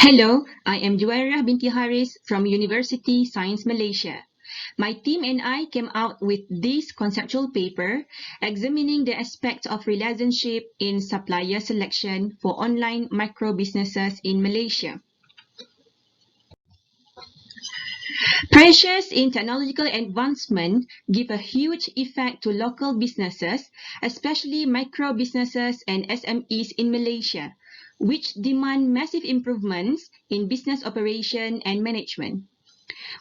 Hello, I am Juwairiah binti Haris from University Science Malaysia. My team and I came out with this conceptual paper examining the aspects of relationship in supplier selection for online micro businesses in Malaysia. Pressures in technological advancement give a huge effect to local businesses, especially micro businesses and SMEs in Malaysia, which demand massive improvements in business operation and management.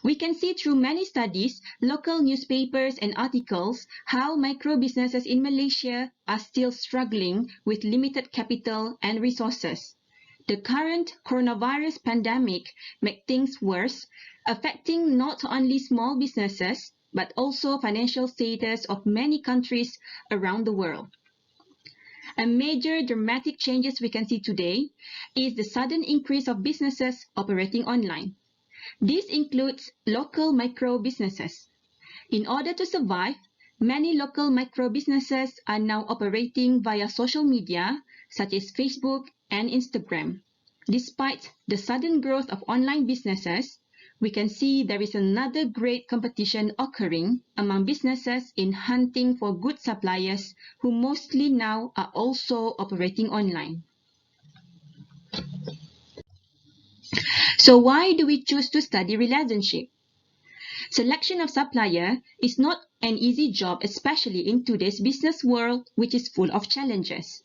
We can see through many studies, local newspapers and articles, how micro businesses in Malaysia are still struggling with limited capital and resources. The current coronavirus pandemic makes things worse, affecting not only small businesses, but also financial status of many countries around the world. A major dramatic changes we can see today is the sudden increase of businesses operating online. This includes local micro businesses. In order to survive, many local micro businesses are now operating via social media such as Facebook and Instagram. Despite the sudden growth of online businesses, we can see there is another great competition occurring among businesses in hunting for good suppliers who mostly now are also operating online. So why do we choose to study relationship? Selection of supplier is not an easy job, especially in today's business world, which is full of challenges.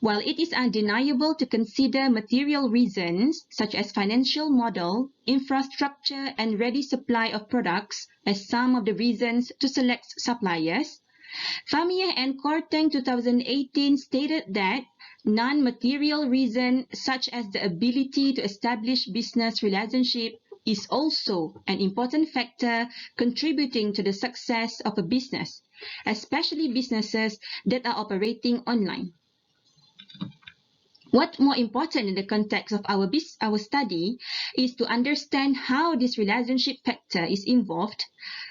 While it is undeniable to consider material reasons such as financial model, infrastructure, and ready supply of products as some of the reasons to select suppliers, Famieh and Korteng 2018 stated that non-material reason such as the ability to establish business relationship is also an important factor contributing to the success of a business, especially businesses that are operating online. What more important in the context of our study is to understand how this relationship factor is involved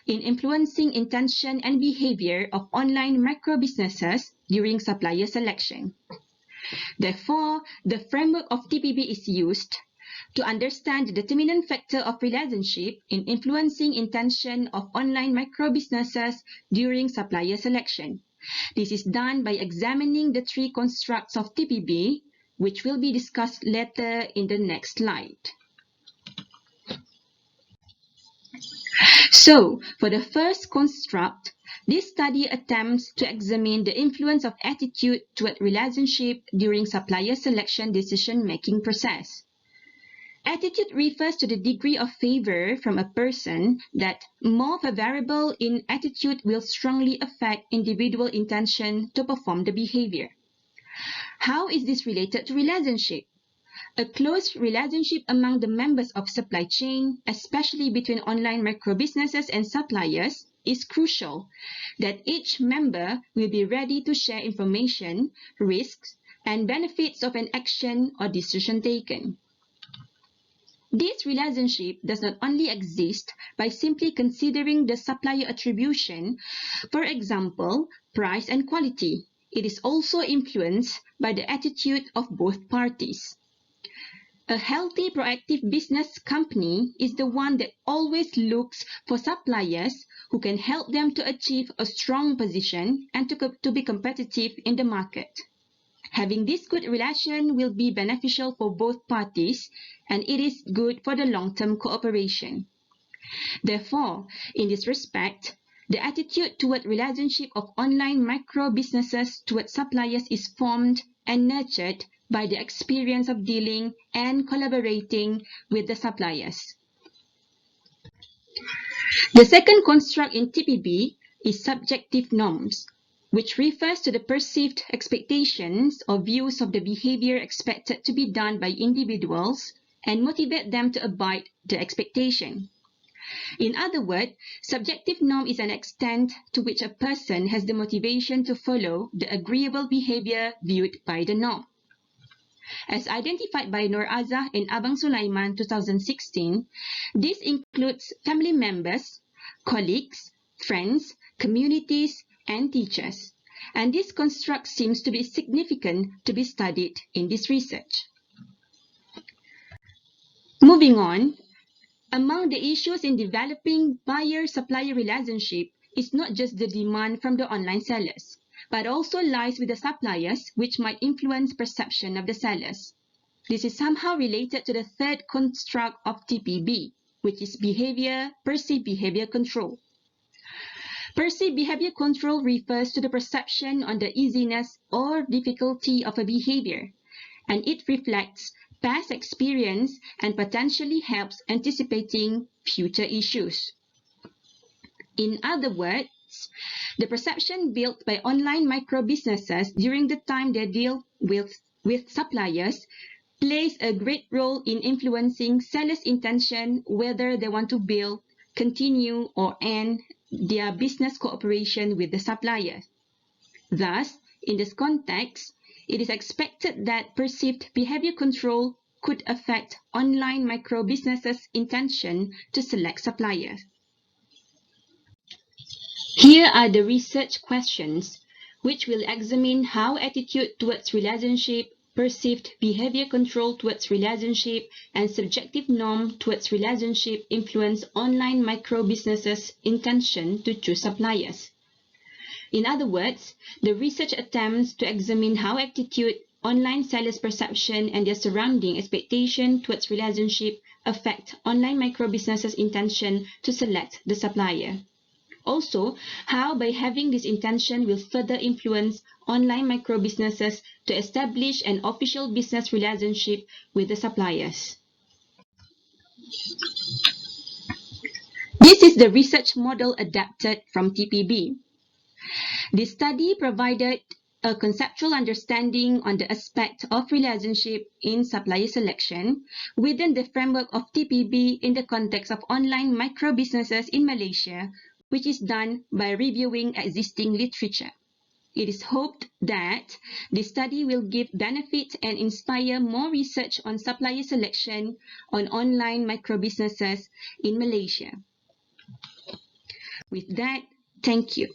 in influencing intention and behavior of online micro businesses during supplier selection. Therefore, the framework of TPB is used to understand the determinant factor of relationship in influencing intention of online micro businesses during supplier selection. This is done by examining the three constructs of TPB, which will be discussed later in the next slide. So, for the first construct, this study attempts to examine the influence of attitude toward relationship during supplier selection decision-making process. Attitude refers to the degree of favor from a person that more variable in attitude will strongly affect individual intention to perform the behavior. How is this related to relationship? A close relationship among the members of supply chain, especially between online micro businesses and suppliers, is crucial, that each member will be ready to share information, risks, and benefits of an action or decision taken. This relationship does not only exist by simply considering the supplier attribution, for example, price and quality. It is also influenced by the attitude of both parties. A healthy, proactive business company is the one that always looks for suppliers who can help them to achieve a strong position and to be competitive in the market. Having this good relation will be beneficial for both parties, and it is good for the long-term cooperation. Therefore, in this respect, the attitude toward relationship of online micro businesses toward suppliers is formed and nurtured by the experience of dealing and collaborating with the suppliers. The second construct in TPB is subjective norms, which refers to the perceived expectations or views of the behavior expected to be done by individuals and motivate them to abide the expectation. In other words, subjective norm is an extent to which a person has the motivation to follow the agreeable behavior viewed by the norm. As identified by Nur Azah and Abang Sulaiman 2016, this includes family members, colleagues, friends, communities, and teachers. And this construct seems to be significant to be studied in this research. Moving on, among the issues in developing buyer-supplier relationship is not just the demand from the online sellers, but also lies with the suppliers, which might influence perception of the sellers. This is somehow related to the third construct of TPB, which is behavior, perceived behavior control. Perceived behavior control refers to the perception on the easiness or difficulty of a behavior, and it reflects past experience and potentially helps anticipating future issues. In other words, the perception built by online micro-businesses during the time they deal with suppliers plays a great role in influencing sellers' intention whether they want to build, continue, or end their business cooperation with the supplier. Thus, in this context, it is expected that perceived behavior control could affect online micro-businesses' intention to select suppliers. Here are the research questions, which will examine how attitude towards relationship, perceived behavior control towards relationship, and subjective norm towards relationship influence online micro-businesses' intention to choose suppliers. In other words, the research attempts to examine how attitude, online sellers' perception, and their surrounding expectation towards relationship affect online micro-businesses' intention to select the supplier. Also, how by having this intention will further influence online micro-businesses to establish an official business relationship with the suppliers. This is the research model adapted from TPB. This study provided a conceptual understanding on the aspect of relationship in supplier selection within the framework of TPB in the context of online micro-businesses in Malaysia, which is done by reviewing existing literature. It is hoped that this study will give benefit and inspire more research on supplier selection on online micro-businesses in Malaysia. With that, thank you.